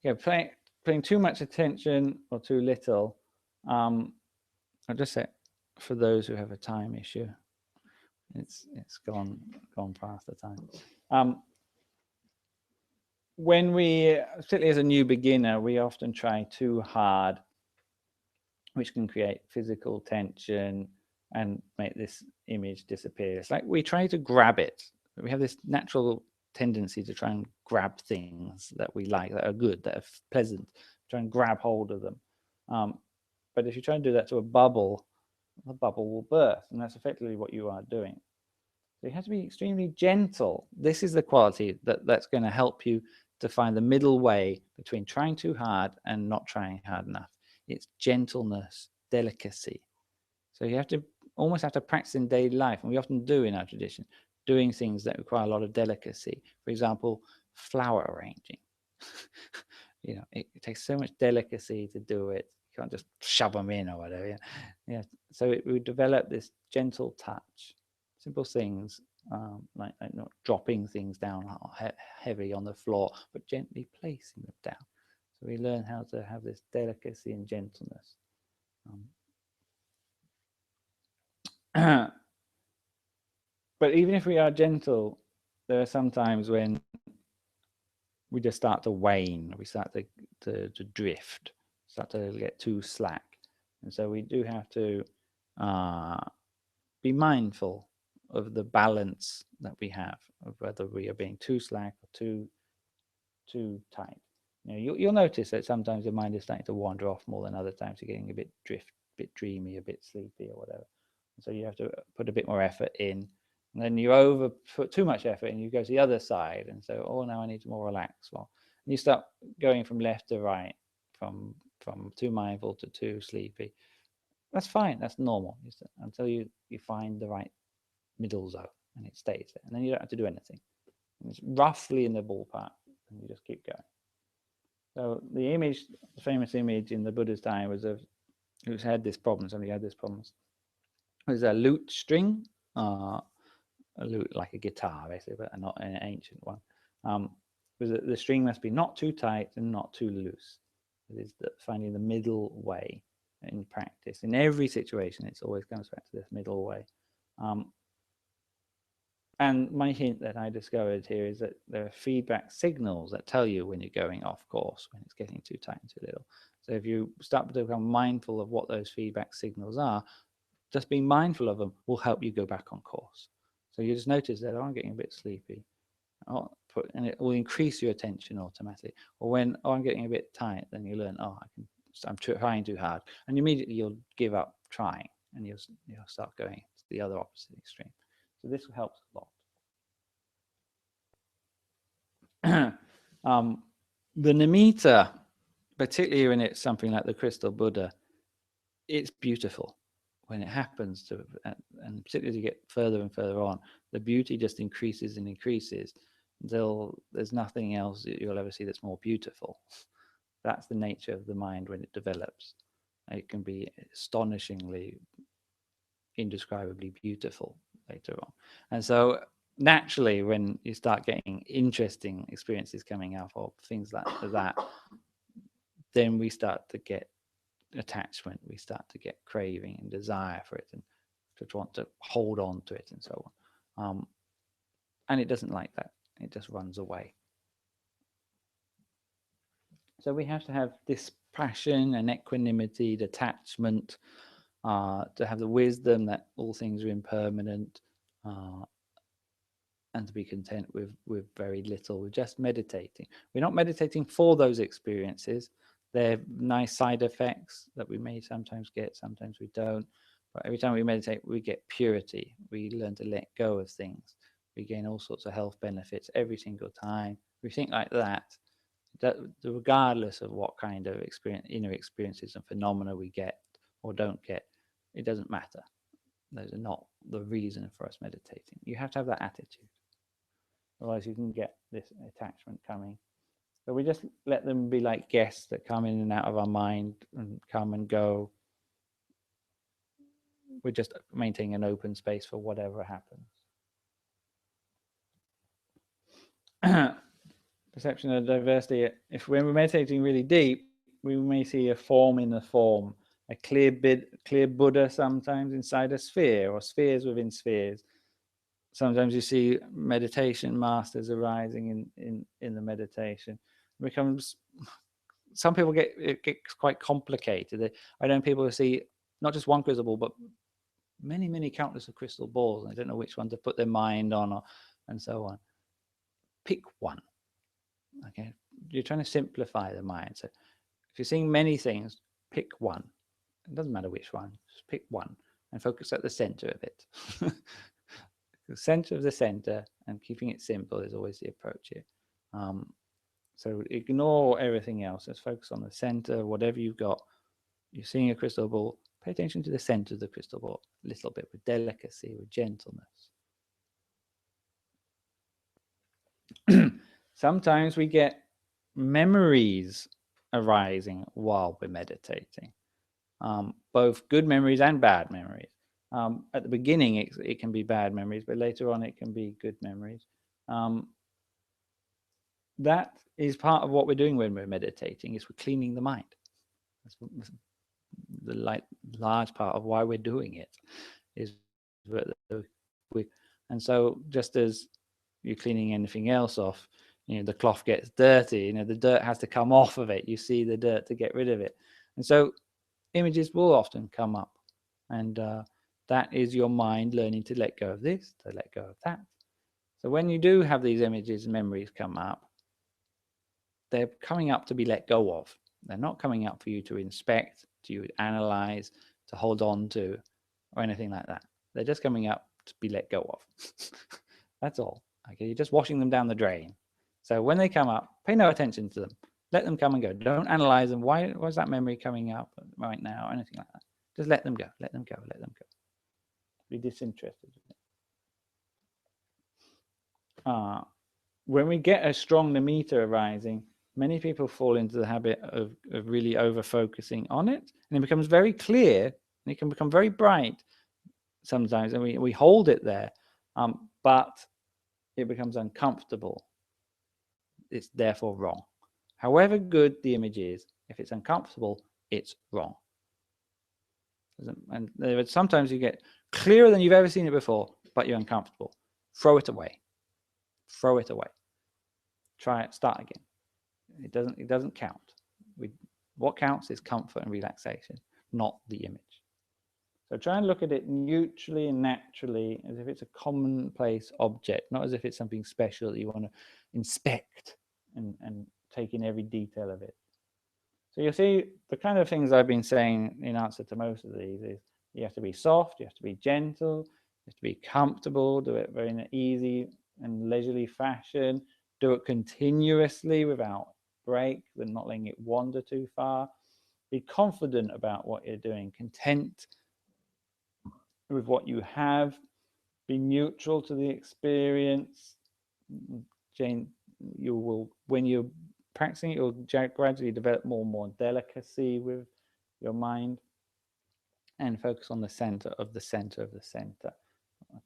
issue. Paying too much attention or too little, I'll just say, for those who have a time issue, it's gone past the time. When we, particularly as a new beginner, we often try too hard, which can create physical tension and make this image disappear. It's like we try to grab it. We have this natural tendency to try and grab things that we like, that are good, that are pleasant, try and grab hold of them. But if you try and do that to a bubble, the bubble will burst, and that's effectively what you are doing. So you have to be extremely gentle. This is the quality that's going to help you to find the middle way between trying too hard and not trying hard enough. It's gentleness, delicacy. So you have to almost have to practice in daily life, and we often do in our tradition, doing things that require a lot of delicacy. For example, flower arranging. It takes so much delicacy to do it. You can't just shove them in or whatever. Yeah. So we develop this gentle touch, simple things, like not dropping things down heavy on the floor, but gently placing them down. So we learn how to have this delicacy and gentleness. But even if we are gentle, there are some times when we just start to wane, we start to drift, start to get too slack. And so we do have to be mindful of the balance that we have, of whether we are being too slack or too tight. You'll notice that sometimes the mind is starting to wander off more than other times. You're getting a bit dreamy, a bit sleepy or whatever. And so you have to put a bit more effort in. And then you put too much effort and you go to the other side. And so, now I need to more relax. Well, and you start going from left to right, from too mindful to too sleepy. That's fine. That's normal. Until you find the right middle zone and it stays there. And then you don't have to do anything. And it's roughly in the ballpark and you just keep going. So the famous image in the Buddha's time was of who's had this problem. Somebody had this problem. It was a lute string, a lute like a guitar, basically, but not an ancient one. The string must be not too tight and not too loose. It is finding the middle way in practice. In every situation, it always comes back to this middle way. And my hint that I discovered here is that there are feedback signals that tell you when you're going off course, when it's getting too tight and too little. So if you start to become mindful of what those feedback signals are, just being mindful of them will help you go back on course. So you just notice that I'm getting a bit sleepy, and it will increase your attention automatically. Or when I'm getting a bit tight, then you learn, I'm trying too hard, and immediately you'll give up trying, and you'll start going to the other opposite extreme. So this helps a lot. The nimitta, particularly when it's something like the crystal Buddha, it's beautiful when it happens and particularly as you get further and further on, the beauty just increases and increases until there's nothing else that you'll ever see that's more beautiful. That's the nature of the mind when it develops. It can be astonishingly, indescribably beautiful later on. And so naturally, when you start getting interesting experiences coming up or things like that, then we start to get attachment, we start to get craving and desire for it and to want to hold on to it and so on. And it doesn't like that. It just runs away. So we have to have this passion and equanimity, detachment, to have the wisdom that all things are impermanent, and to be content with very little. We're just meditating. We're not meditating for those experiences. They're nice side effects that we may sometimes get, sometimes we don't. But every time we meditate, we get purity. We learn to let go of things. We gain all sorts of health benefits every single time. We think like that regardless of what kind of inner experiences and phenomena we get or don't get, it doesn't matter. Those are not the reason for us meditating. You have to have that attitude. Otherwise, you can get this attachment coming. So we just let them be like guests that come in and out of our mind and come and go. We're just maintaining an open space for whatever happens. Perception of diversity. If when we're meditating really deep, we may see a form in a form, a clear Buddha sometimes inside a sphere or spheres within spheres. Sometimes you see meditation masters arising in the meditation. It becomes, some people it gets quite complicated. I know people who see not just one crystal ball, but many countless of crystal balls, and they don't know which one to put their mind on, and so on. Pick one. Okay, you're trying to simplify the mind. So if you're seeing many things, pick one. It doesn't matter which one, just pick one and focus at the center of it. The center of the center, and keeping it simple is always the approach here. So ignore everything else. Let's focus on the center, whatever you've got. You're seeing a crystal ball, Pay attention to the center of the crystal ball a little bit, with delicacy, with gentleness. Sometimes we get memories arising while we're meditating, both good memories and bad memories. At the beginning, it can be bad memories, but later on, it can be good memories. That is part of what we're doing when we're meditating, is we're cleaning the mind. That's the large part of why we're doing it, is and so just as you're cleaning anything else off, the cloth gets dirty, the dirt has to come off of it. You see the dirt to get rid of it. And so images will often come up, and that is your mind learning to let go of this, to let go of that. So when you do have these images and memories come up, they're coming up to be let go of. They're not coming up for you to inspect, to analyze, to hold on to, or anything like that. They're just coming up to be let go of. That's all. Okay, you're just washing them down the drain. So when they come up, pay no attention to them. Let them come and go. Don't analyze them. Why is that memory coming up right now, or anything like that? Just let them go. Let them go. Let them go. Be disinterested. When we get a strong nimitta arising, many people fall into the habit of really over-focusing on it, and it becomes very clear, and it can become very bright sometimes, and we hold it there, but it becomes uncomfortable. It's therefore wrong. However good the image is, if it's uncomfortable, it's wrong. And sometimes you get clearer than you've ever seen it before, but you're uncomfortable. Throw it away. Throw it away. Try it. Start again. It doesn't count. What counts is comfort and relaxation, not the image. So try and look at it neutrally and naturally, as if it's a commonplace object, not as if it's something special that you want to inspect and take in every detail of it. So you'll see the kind of things I've been saying in answer to most of these is you have to be soft, you have to be gentle, you have to be comfortable, do it very in an easy and leisurely fashion, do it continuously without break, and not letting it wander too far. Be confident about what you're doing, content with what you have, be neutral to the experience. Jane, when you're practicing it, you'll gradually develop more and more delicacy with your mind, and focus on the center of the center of the center,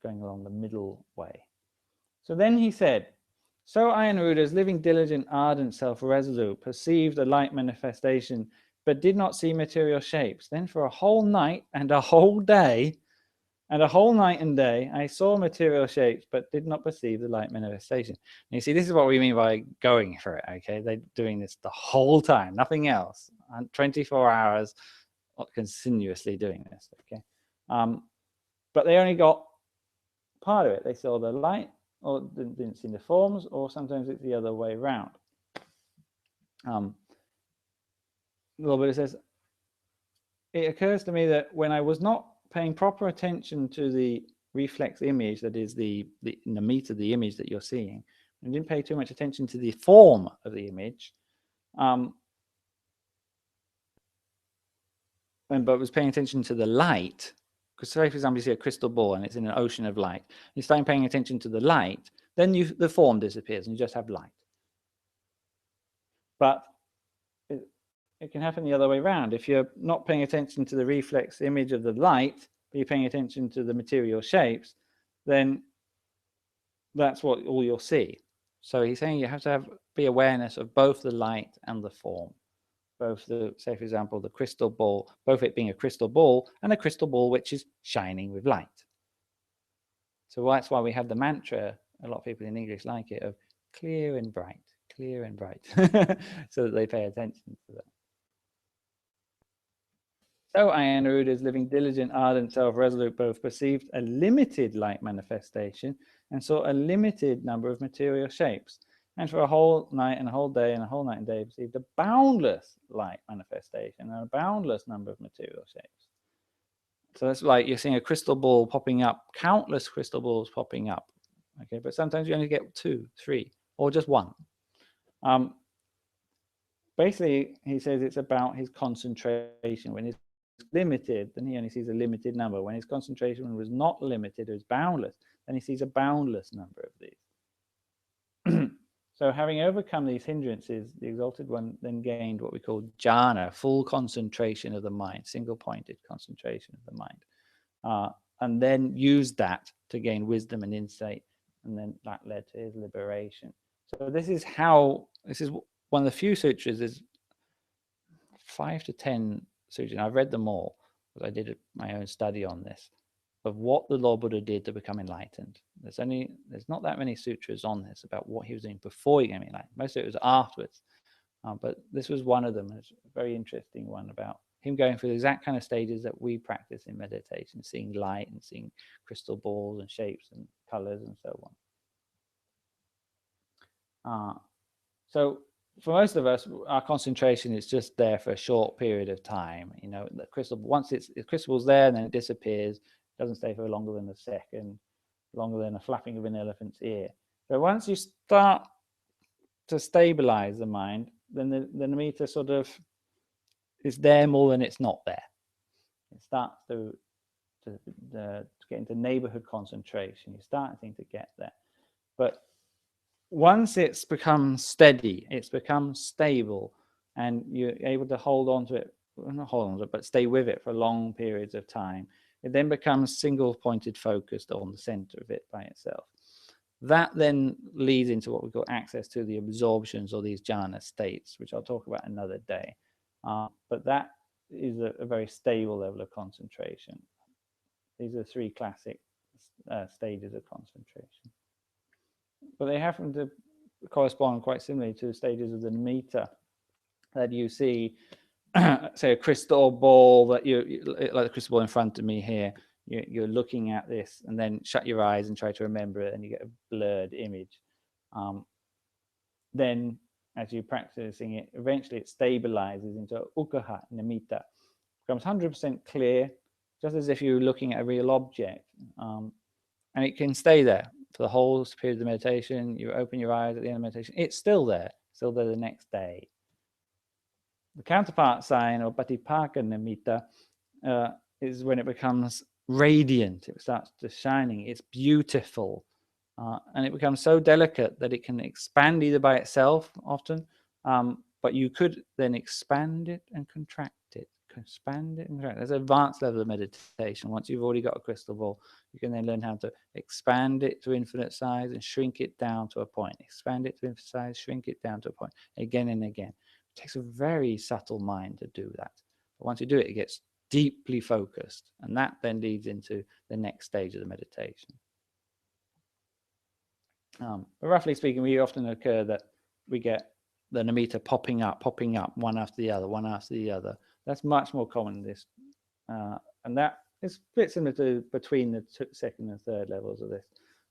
going along the middle way. So then he said, so Ayanuruda's living diligent, ardent, self-resolute, perceived a light manifestation, but did not see material shapes. Then for a whole night and a whole day, and a whole night and day, I saw material shapes, but did not perceive the light manifestation. And you see, this is what we mean by going for it, okay? They're doing this the whole time, nothing else. 24 hours, continuously doing this, okay? But they only got part of it. They saw the light, or didn't see the forms, or sometimes it's the other way around. But it says, it occurs to me that when I was not paying proper attention to the reflex image, that is the nimitta, the image that you're seeing, and didn't pay too much attention to the form of the image, but was paying attention to the light, because say for example you see a crystal ball and it's in an ocean of light, you start paying attention to the light, then the form disappears and you just have light. But it can happen the other way around. If you're not paying attention to the reflex image of the light, but you're paying attention to the material shapes, then that's what all you'll see. So he's saying you have to be awareness of both the light and the form. Both say for example, the crystal ball, both it being a crystal ball and a crystal ball which is shining with light. So that's why we have the mantra, a lot of people in English like it, of clear and bright, so that they pay attention to that. So Ayanuruda's living diligent, ardent, self-resolute both perceived a limited light manifestation and saw a limited number of material shapes. And for a whole night and a whole day and a whole night and day perceived a boundless light manifestation and a boundless number of material shapes. So that's like you're seeing a crystal ball popping up, countless crystal balls popping up. Okay, but sometimes you only get 2, 3, or just one. Basically, he says it's about his concentration. When his limited, then he only sees a limited number. When his concentration was not limited, it was boundless, then he sees a boundless number of these. So having overcome these hindrances, the Exalted One then gained what we call jhana, full concentration of the mind, single-pointed concentration of the mind, and then used that to gain wisdom and insight, and then that led to his liberation. So this is one of the few sutras. There's 5 to 10 sutras. I've read them all because I did my own study on this, of what the Lord Buddha did to become enlightened. There's not that many sutras on this about what he was doing before he became enlightened. Most of it was afterwards. But this was one of them. It's a very interesting one about him going through the exact kind of stages that we practice in meditation, seeing light and seeing crystal balls and shapes and colors and so on. So for most of us, our concentration is just there for a short period of time. You know, the crystal, once the crystal's there and then it disappears, it doesn't stay for longer than a second, longer than a flapping of an elephant's ear. But once you start to stabilize the mind, then the nimitta sort of is there more than it's not there. It starts to get into neighborhood concentration. You're starting to get there. But once it's become steady, it's become stable, and you're able to hold on to it, well, not hold on to it, but stay with it for long periods of time, it then becomes single-pointed focused on the center of it by itself. That then leads into what we call access to the absorptions or these jhana states, which I'll talk about another day. But that is a very stable level of concentration. These are 3 classic stages of concentration. But they happen to correspond quite similarly to the stages of the nimitta that you see, say a crystal ball that like the crystal ball in front of me here, you're looking at this and then shut your eyes and try to remember it and you get a blurred image. Then as you're practicing it, eventually it stabilizes into ukkaha nimitta, becomes 100% clear, just as if you're looking at a real object. And it can stay there for the whole period of the meditation. You open your eyes at the end of the meditation, it's still there the next day. The counterpart sign, or patipaka nimitta, is when it becomes radiant. It starts to shining. It's beautiful. And it becomes so delicate that it can expand either by itself often, but you could then expand it and contract it. Expand it and contract it. There's an advanced level of meditation. Once you've already got a crystal ball, you can then learn how to expand it to infinite size and shrink it down to a point. Expand it to infinite size, shrink it down to a point, again and again. It takes a very subtle mind to do that. But once you do it, it gets deeply focused, and that then leads into the next stage of the meditation. But roughly speaking, we often occur that we get the nimitta popping up, one after the other. That's much more common in this. And that is a bit similar to between the second and third levels of this.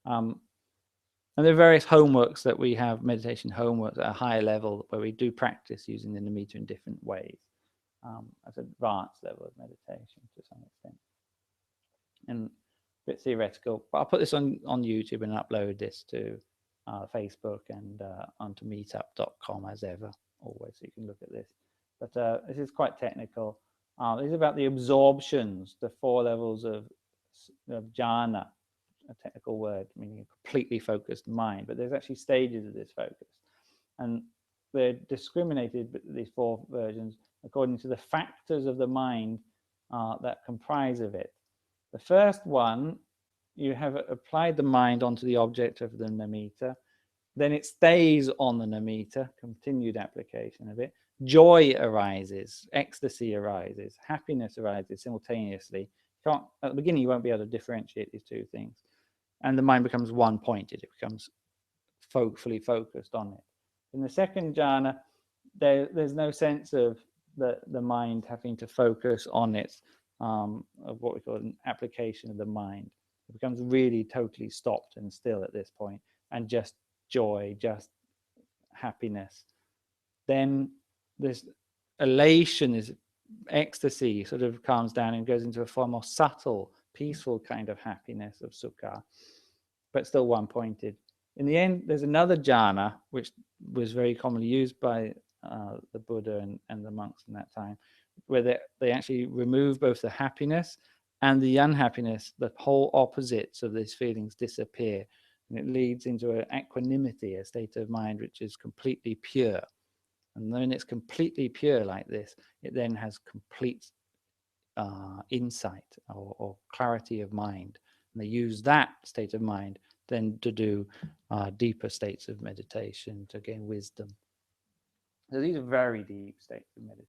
And there are various homeworks that we have, meditation homeworks at a higher level, where we do practice using the nimitta in different ways. As an advanced level of meditation to some extent. And a bit theoretical, but I'll put this on YouTube and upload this to Facebook and onto meetup.com as ever, always, so you can look at this. But this is quite technical. This is about the absorptions, the 4 levels of jhana, a technical word, meaning a completely focused mind, but there's actually stages of this focus. And they're discriminated, these 4 versions, according to the factors of the mind that comprise of it. The first one, you have applied the mind onto the object of the nimitta, then it stays on the nimitta, continued application of it. Joy arises, ecstasy arises, happiness arises simultaneously. At the beginning, you won't be able to differentiate these 2 things. And the mind becomes one-pointed, it becomes fully focused on it. In the second jhana, there's no sense of the mind having to focus on it, of what we call an application of the mind. It becomes really totally stopped and still at this point, and just joy, just happiness. Then this elation, this ecstasy sort of calms down and goes into a far more subtle, peaceful kind of happiness of sukha, but still one-pointed. In the end, there's another jhana, which was very commonly used by the Buddha and the monks in that time, where they actually remove both the happiness and the unhappiness. The whole opposites of these feelings disappear, and it leads into an equanimity, a state of mind which is completely pure. And when it's completely pure like this, it then has complete insight or clarity of mind. And they use that state of mind then to do deeper states of meditation, to gain wisdom. So these are very deep states of meditation.